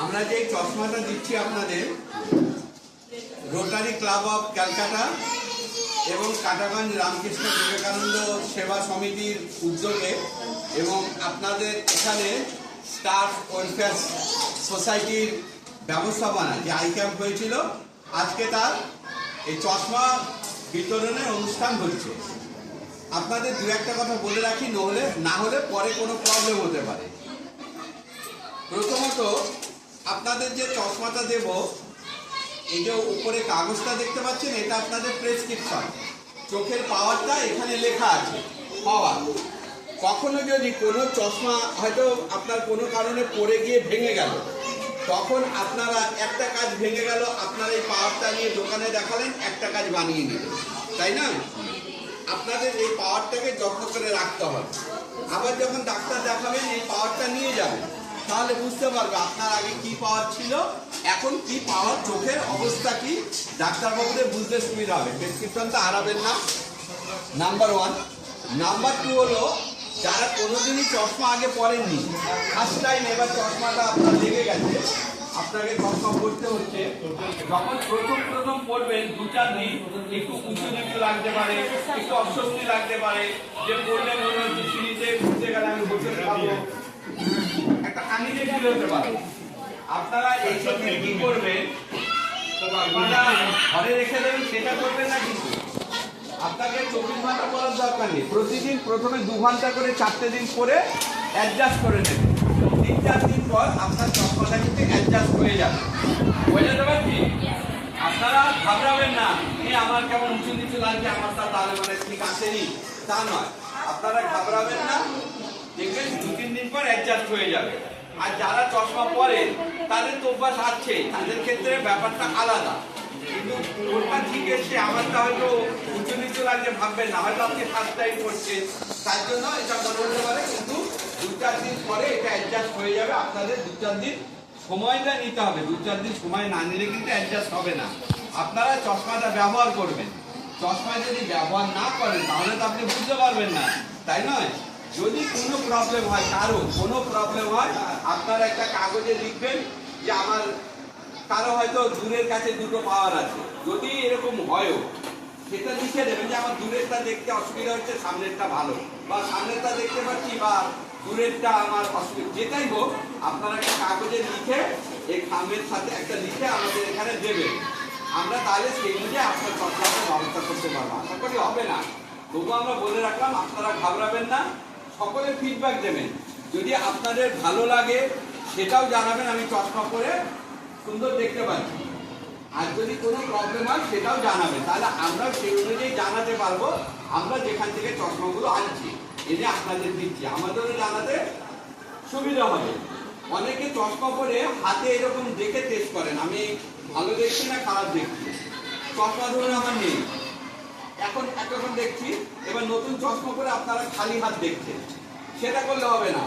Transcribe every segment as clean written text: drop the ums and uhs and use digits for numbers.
আমরা যে চশমাটা দিচ্ছি আপনাদের রোটারি ক্লাব অফ ক্যালকাটা এবং কাটাগঞ্জ রামকৃষ্ণ বিবেকানন্দ সেবা সমিতির উদ্যোগে এবং আপনাদের এখানে স্টাফ ওয়েলফেয়ার সোসাইটির ব্যবস্থাপনা যে আই ক্যাম্প হয়েছিল, আজকে তার এই চশমা বিতরণের অনুষ্ঠান হচ্ছে। আপনাদের দু একটা কথা বলে রাখি, না হলে পরে কোনো প্রবলেম হতে পারে। প্রথমত, আপনাদের যে চশমাটা দেব, এই যে উপরে কাগজটা দেখতে পাচ্ছেন, এটা আপনাদের প্রেসক্রিপশন। চোখের পাওয়ারটা এখানে লেখা আছে, পাওয়ার। কখনো যদি কোনো চশমা হয়তো আপনার কোনো কারণে পড়ে গিয়ে ভেঙে গেল, তখন আপনারা একটা কাজ ভেঙে গেল, আপনারা এই পাওয়ারটা নিয়ে দোকানে দেখালেন, একটা কাজ বানিয়ে নিলেন, তাই না? আপনাদের এই পাওয়ারটাকে যত্ন করে রাখতে হবে। আবার যখন ডাক্তার দেখাবেন এই পাওয়ারটা নিয়ে যাবেন, তাহলে বুঝতে পারবে আপনার আগে কি পাওয়ার ছিল, এখন কি পাওয়ার, চোখের অবস্থা কি, ডাক্তারবাবুদের বুঝতে সুবিধা হবে। প্রেসক্রিপশনটা হারাবেন না, নাম্বার 1। নাম্বার 2 হলো, যারা কোনোদিনই চশমা আগে পরেননি, ফার্স্ট টাইম এবার চশমাটা আপনার লেগে গেছে, আপনাকে চশমা পড়তে হচ্ছে। যখন প্রথম পড়বেন 2-4 দিন একটু উঁচু নিচু লাগতে পারে, একটু অস্বস্তি লাগতে পারে, যে পড়লে মনে হচ্ছে সিঁড়িতে ঘুরতে গেলে আমি বসে পাবো, একটা আনিজে ফিল হতে পারে। আপনারা এই ক্ষেত্রে কি করবেন, ঘরে রেখে দেবেন, সেটা করবেন না। কিন্তু আপনাকে 24 ঘন্টা পড়ার দরকার নেই। প্রতিদিন প্রথমে 2 ঘন্টা করে 4টে দিন পরে অ্যাডজাস্ট করে নেবেন। 3-4 দিন পর আপনার চশমাটা কিন্তু অ্যাডজাস্ট হয়ে যাবে। বুঝে যাবে কি? আপনারা ঘাবড়াবেন না, আমার কেমন উঁচু নিচু লাগছে, আমার তাহলে মানে ঠিক আসেনি, তা নয়। আপনারা ঘাবড়াবেন না, দেখবেন 2-3 দিন পর অ্যাডজাস্ট হয়ে যাবে। আর যারা চশমা পরে তাদের তো অভ্যাস আছে, তাদের ক্ষেত্রে ব্যাপারটা আলাদা। কিন্তু ওটা ঠিক এসে আমারটা হয়তো উঁচু নিচু লাগছে ভাববেন না, হয়তো আপনি ফার্স্ট টাইম করছেন, তার জন্য এটা মনে হতে পারে। কিন্তু 2-4 দিন পরে এটা অ্যাডজাস্ট হয়ে যাবে। আপনাদের 2-4 দিন সময়টা নিতে হবে। 2-4 দিন সময় না নিলে কিন্তু অ্যাডজাস্ট হবে না। আপনারা চশমাটা ব্যবহার করবেন। চশমা যদি ব্যবহার না করেন তাহলে তো আপনি বুঝতে পারবেন না, তাই নয়? যদি কোনো প্রবলেম হয়, কোনো প্রবলেম হয়, আপনারা একটা কাগজে লিখবেন যে আমার কারো হয়তো দূরের কাছে দুটো পাওয়ার আছে, যদি এরকম হয়ও সেটা লিখে দেবেন যে আমার দূরেরটা দেখতে অসুবিধা হচ্ছে, সামনেরটা ভালো, বা সামনেরটা দেখতে পাচ্ছি বা দূরেরটা আমার অসুবিধা, যেটাই হোক আপনারা একটা কাগজে লিখে এই খামের সাথে একটা লিখে আমাদের এখানে দেবেন। আমরা তাহলে সেই অনুযায়ী আপনার চশমাটা ব্যবস্থা করতে পারবো। আশা করি হবে না, তবুও আমরা বলে রাখলাম, আপনারা ঘাবড়াবেন না, সকলে ফিডব্যাক দেবেন। যদি আপনাদের ভালো লাগে সেটাও জানাবেন, আমি চশমা পরে সুন্দর দেখতে পাচ্ছি। আর যদি কোনো প্রবলেম হয় সেটাও জানাবেন, তাহলে আমরা সেই অনুযায়ী জানাতে পারবো। আমরা যেখান থেকে চশমাগুলো আনছি এনে আপনাদের দিচ্ছি, আমাদেরও জানাতে সুবিধা হবে। অনেকে চশমা পরে হাতে এরকম দেখে টেস্ট করেন, আমি ভালো দেখছি না খারাপ দেখছি। চশমা ধরুন আমার নেই, এখন একরকম দেখছি, এবার নতুন চশমা পরে আপনারা খালি হাত দেখছেন, সেটা করলে হবে না।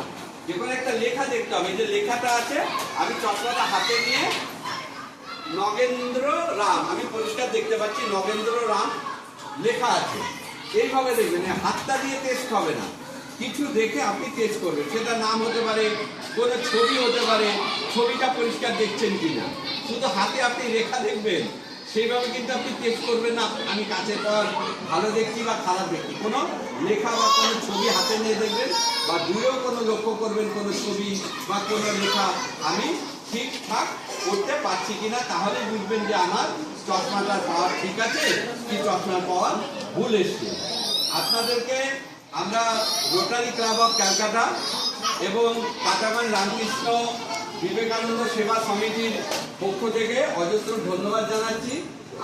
যে কোনো একটা লেখা দেখতে হবে, যে লেখাটা আছে, আমি চশমাটা হাতে নিয়ে নগেন্দ্র রাম, আমি পরিষ্কার দেখতে পাচ্ছি নগেন্দ্র রাম লেখা আছে, এইভাবে দেখবেন। হাতটা দিয়ে টেস্ট হবে না, কিছু দেখে আপনি টেস্ট করবেন। সেটা নাম হতে পারে, কোনো ছবি হতে পারে, ছবিটা পরিষ্কার দেখছেন কিনা। শুধু হাতে আপনি লেখা দেখবেন, সেইভাবে কিন্তু আপনি টেস্ট করবেন না আমি কাছের পর ভালো দেখছি বা খারাপ দেখছি। কোনো লেখা বা কোনো ছবি হাতে নিয়ে দেখবেন, বা দূরেও কোনো লক্ষ্য করবেন কোনো ছবি বা কোনো লেখা আমি ঠিকঠাক করতে পারছি কিনা, তাহলে বুঝবেন যে আমার চশমাটার পাওয়ার ঠিক আছে কি চশমার পাওয়ার ভুল এসছে। আপনাদেরকে আমরা রোটারি ক্লাব অফ ক্যালকাটা এবং কাটাগঞ্জ রামকৃষ্ণ বিবেকানন্দ সেবা সমিতির পক্ষ থেকে অজস্র ধন্যবাদ জানাচ্ছি।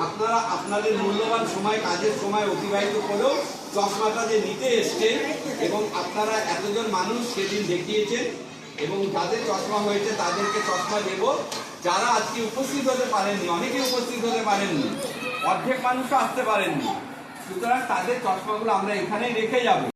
আপনারা আপনাদের মূল্যবান সময়, কাজের সময় অতিবাহিত করেও চশমাটা যে নিতে এসছেন, এবং আপনারা এতজন মানুষ সেদিন দেখিয়েছেন, এবং যাদের চশমা হয়েছে তাদেরকে চশমা দেব। যারা আজকে উপস্থিত হতে পারেননি, অনেকে উপস্থিত হতে পারেননি, অর্ধেক মানুষও আসতে পারেননি, সুতরাং তাদের চশমাগুলো আমরা এখানেই রেখে যাব।